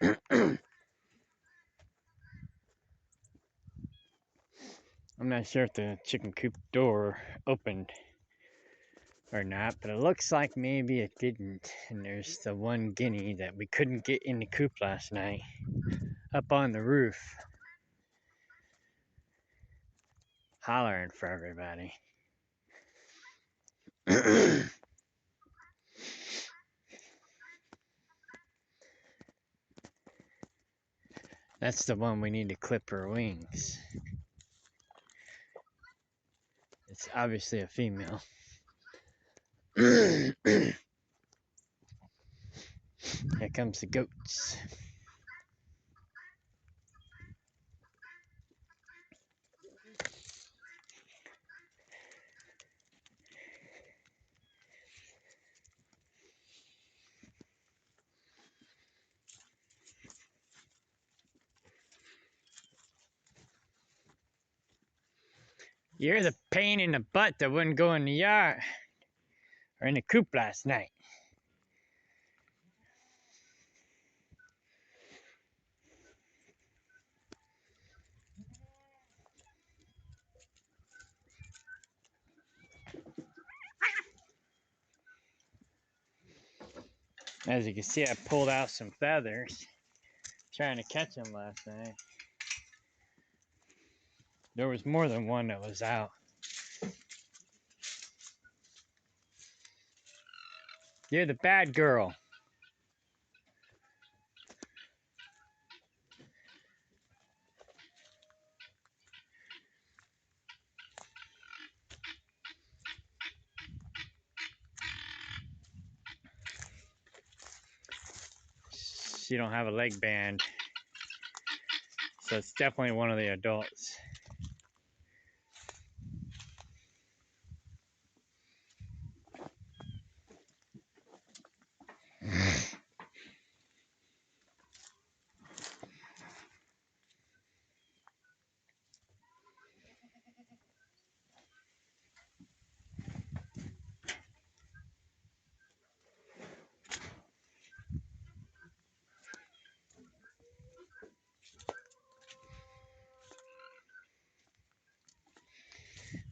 I'm not sure if the chicken coop door opened or not, but it looks like maybe it didn't. And there's the one guinea that we couldn't get in the coop last night up on the roof, hollering for everybody. That's the one we need to clip her wings. It's obviously a female. Here comes the goats. You're the pain in the butt that wouldn't go in the yard or in the coop last night. As you can see, I pulled out some feathers trying to catch them last night. There was more than one that was out. You're the bad girl. She don't have a leg band, so it's definitely one of the adults.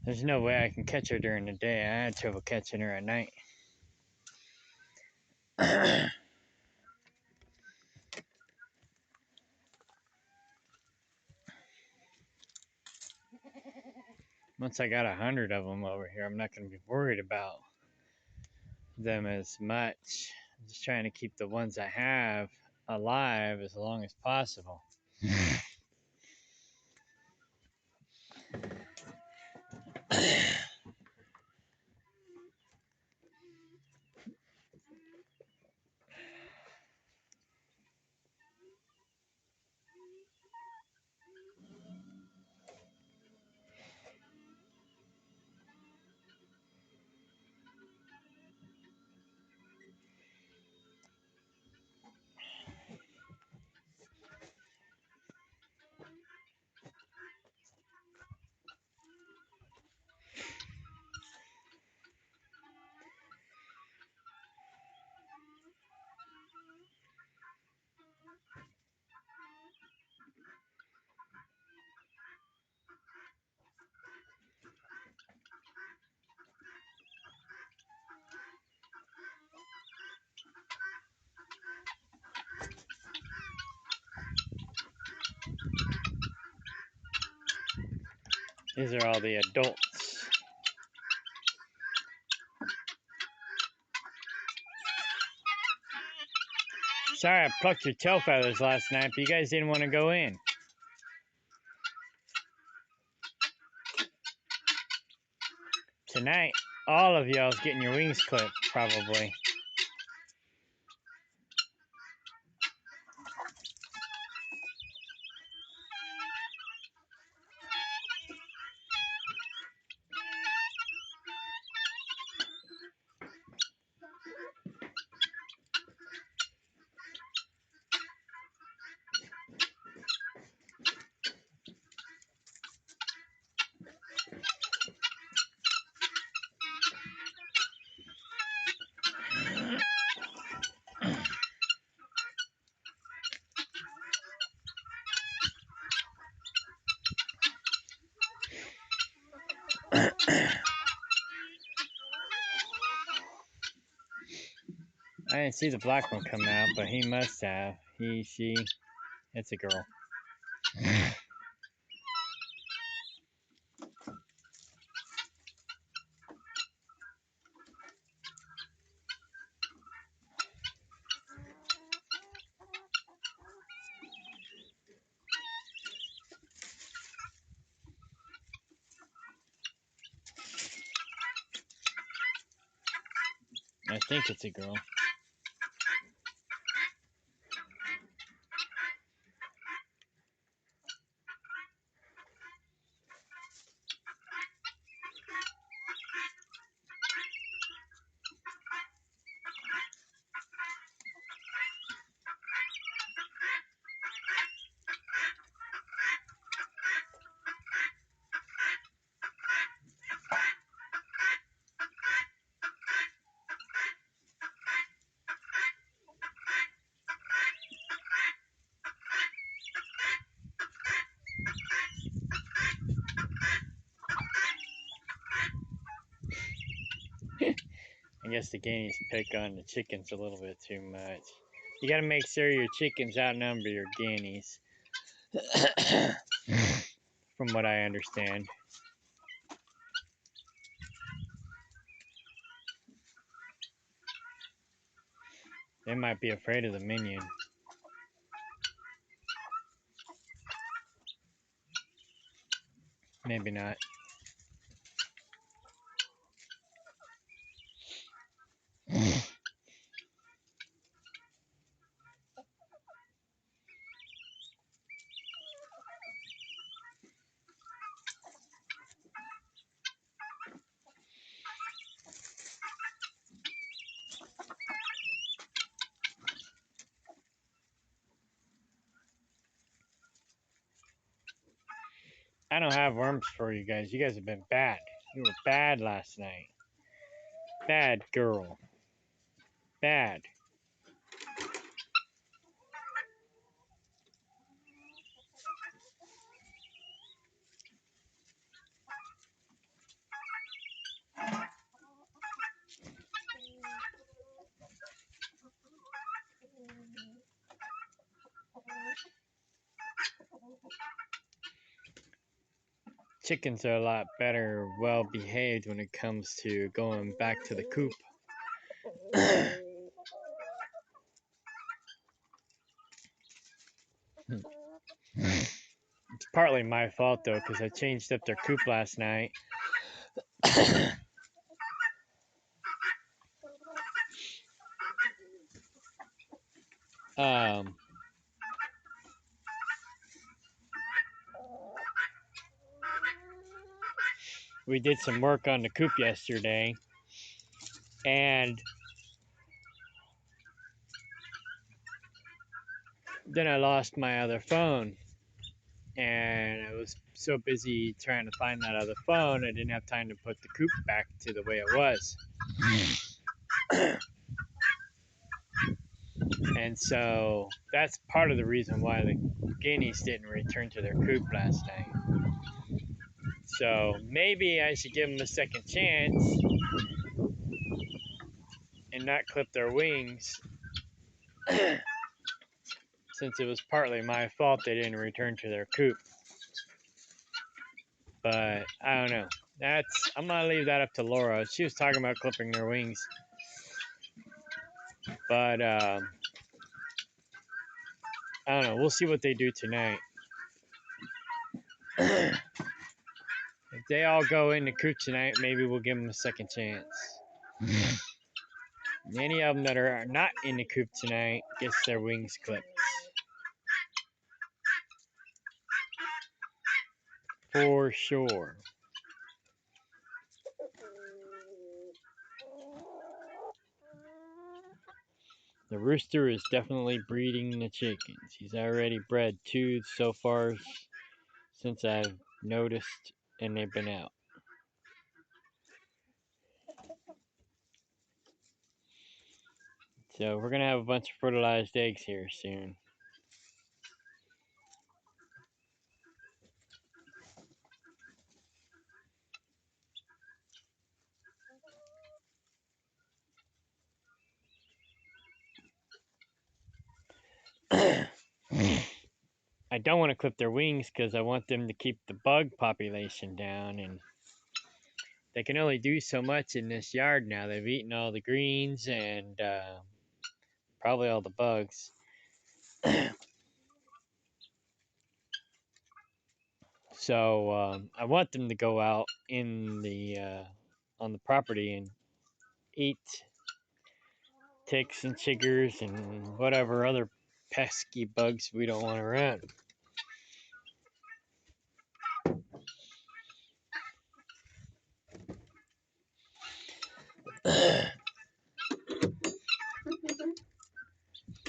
There's no way I can catch her during the day. I had trouble catching her at night. Once I got 100 of them over here, I'm not going to be worried about them as much. I'm just trying to keep the ones I have alive as long as possible. These are all the adults. Sorry I plucked your tail feathers last night, but you guys didn't want to go in. Tonight, all of y'all's getting your wings clipped, probably. I didn't see the black one come out, but he must have. He, she, it's a girl. I think it's a girl. I guess the guineas pick on the chickens a little bit too much. You gotta make sure your chickens outnumber your guineas. From what I understand. They might be afraid of the minion. Maybe not. I don't have worms for you guys. You guys have been bad. You were bad last night. Bad girl. Bad. Chickens are a lot better, well behaved when it comes to going back to the coop. It's partly my fault though, because I changed up their coop last night. um, we did some work on the coop yesterday, and then I lost my other phone. And I was so busy trying to find that other phone, I didn't have time to put the coop back to the way it was. And so that's part of the reason why the guineas didn't return to their coop last night. So maybe I should give them a second chance and not clip their wings, since it was partly my fault they didn't return to their coop. But I don't know. I'm gonna leave that up to Laura. She was talking about clipping their wings, but I don't know. We'll see what they do tonight. If they all go in the coop tonight, maybe we'll give them a second chance. Any of them that are not in the coop tonight gets their wings clipped. For sure. The rooster is definitely breeding the chickens. He's already bred 2 so far since I've noticed, and they've been out. So we're going to have a bunch of fertilized eggs here soon. I don't want to clip their wings because I want them to keep the bug population down, and they can only do so much in this yard now. They've eaten all the greens and probably all the bugs. So I want them to go out in the on the property and eat ticks and chiggers and whatever other pesky bugs we don't want around.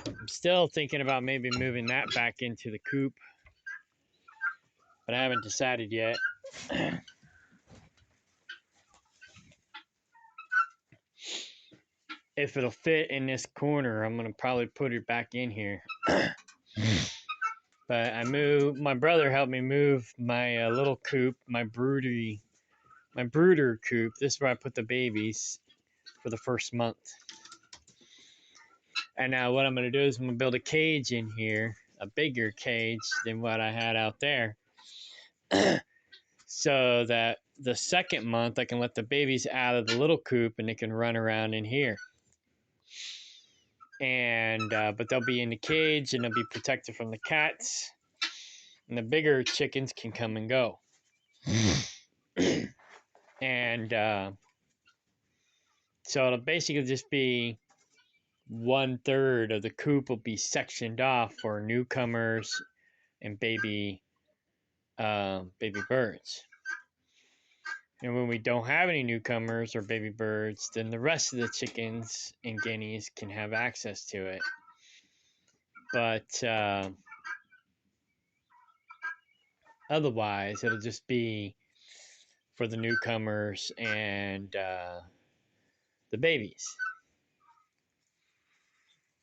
I'm still thinking about maybe moving that back into the coop, but I haven't decided yet. If it'll fit in this corner, I'm gonna probably put it back in here. But my brother helped me move my little coop, my brooder coop. This is where I put the babies for the first month. And now what I'm gonna do is I'm gonna build a cage in here, a bigger cage than what I had out there. So that the second month I can let the babies out of the little coop and they can run around in here. And but they'll be in the cage and they'll be protected from the cats, and the bigger chickens can come and go. And so it'll basically just be 1/3 of the coop will be sectioned off for newcomers and baby birds. And when we don't have any newcomers or baby birds, then the rest of the chickens and guineas can have access to it. But otherwise, it'll just be for the newcomers and the babies.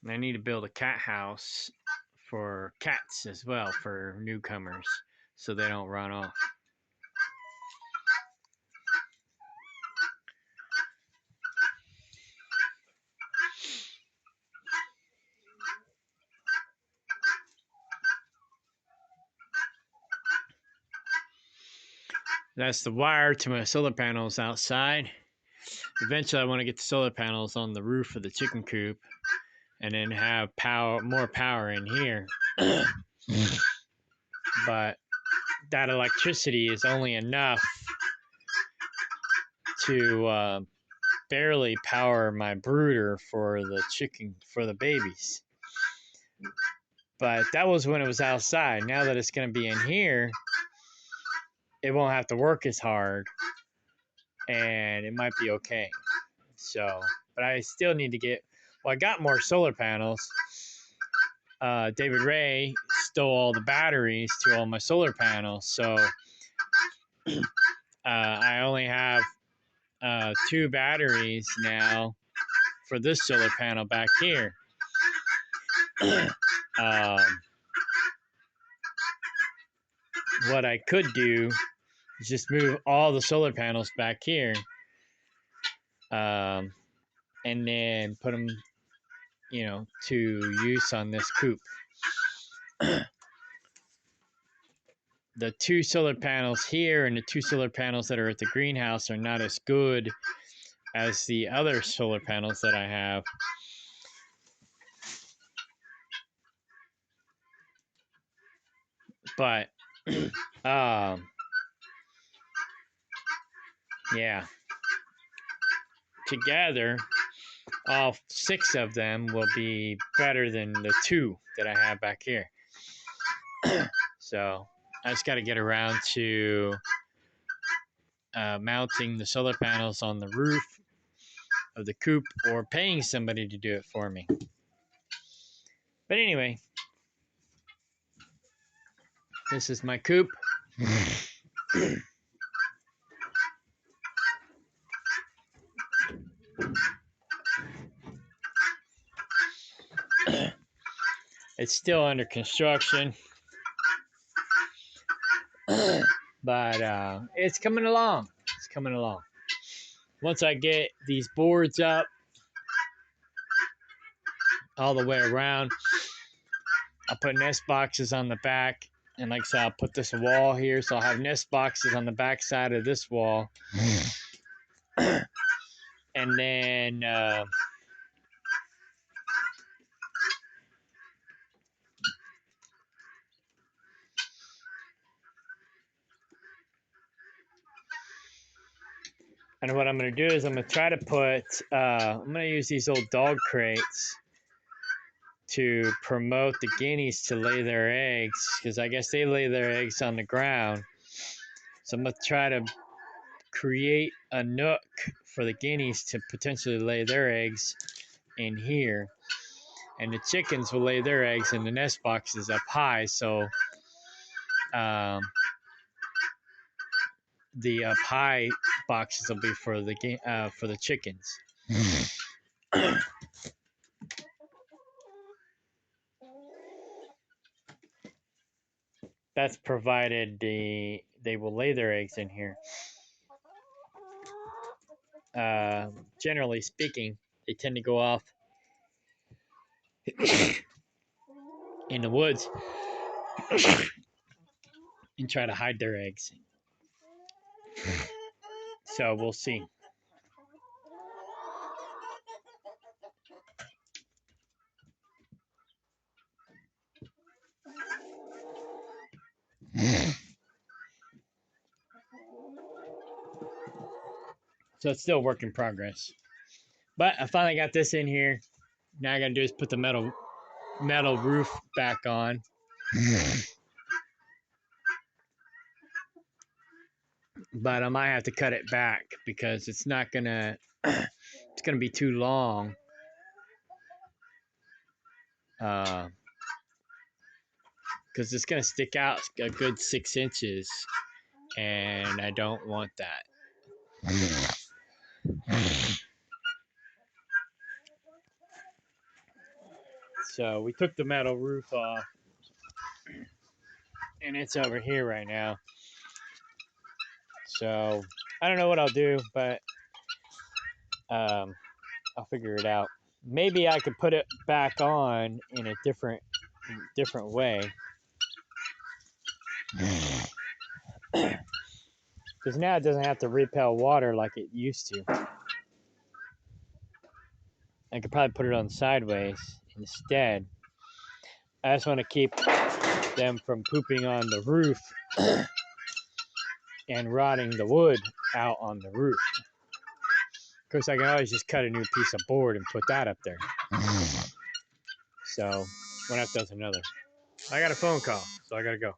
And I need to build a cat house for cats as well, for newcomers, so they don't run off. That's the wire to my solar panels outside. Eventually, I want to get the solar panels on the roof of the chicken coop and then have more power in here. But that electricity is only enough to barely power my brooder for the babies. But that was when it was outside. Now that it's going to be in here, it won't have to work as hard, and it might be okay. So, but I still need to get. Well, I got more solar panels. David Ray stole all the batteries to all my solar panels, so I only have 2 batteries now for this solar panel back here. What I could do is just move all the solar panels back here, and then put them, to use on this coop. The 2 solar panels here and the 2 solar panels that are at the greenhouse are not as good as the other solar panels that I have. But, yeah. Together, all 6 of them will be better than the 2 that I have back here. So I just got to get around to mounting the solar panels on the roof of the coop or paying somebody to do it for me. But anyway, this is my coop. It's still under construction, but it's coming along. It's coming along. Once I get these boards up all the way around, I'll put nest boxes on the back And like I said, I'll put this wall here, so I'll have nest boxes on the back side of this wall. And then and what I'm gonna do is I'm gonna try to put I'm gonna use these old dog crates to promote the guineas to lay their eggs, because I guess they lay their eggs on the ground. So I'm gonna try to create a nook for the guineas to potentially lay their eggs in here, and the chickens will lay their eggs in the nest boxes up high. So um, the up high boxes will be for the chickens. That's provided they will lay their eggs in here. Generally speaking, they tend to go off in the woods and try to hide their eggs. So we'll see. So it's still a work in progress. But I finally got this in here. Now I gotta do is put the metal roof back on. But I might have to cut it back because it's not gonna it's gonna be too long. Because it's gonna stick out a good 6 inches, and I don't want that. So we took the metal roof off, and it's over here right now. So I don't know what I'll do, but I'll figure it out. Maybe I could put it back on in a different way. Because now it doesn't have to repel water like it used to. I could probably put it on sideways instead. I just want to keep them from pooping on the roof and rotting the wood out on the roof. Of course, I can always just cut a new piece of board and put that up there. So one after another. I got a phone call, so I gotta go.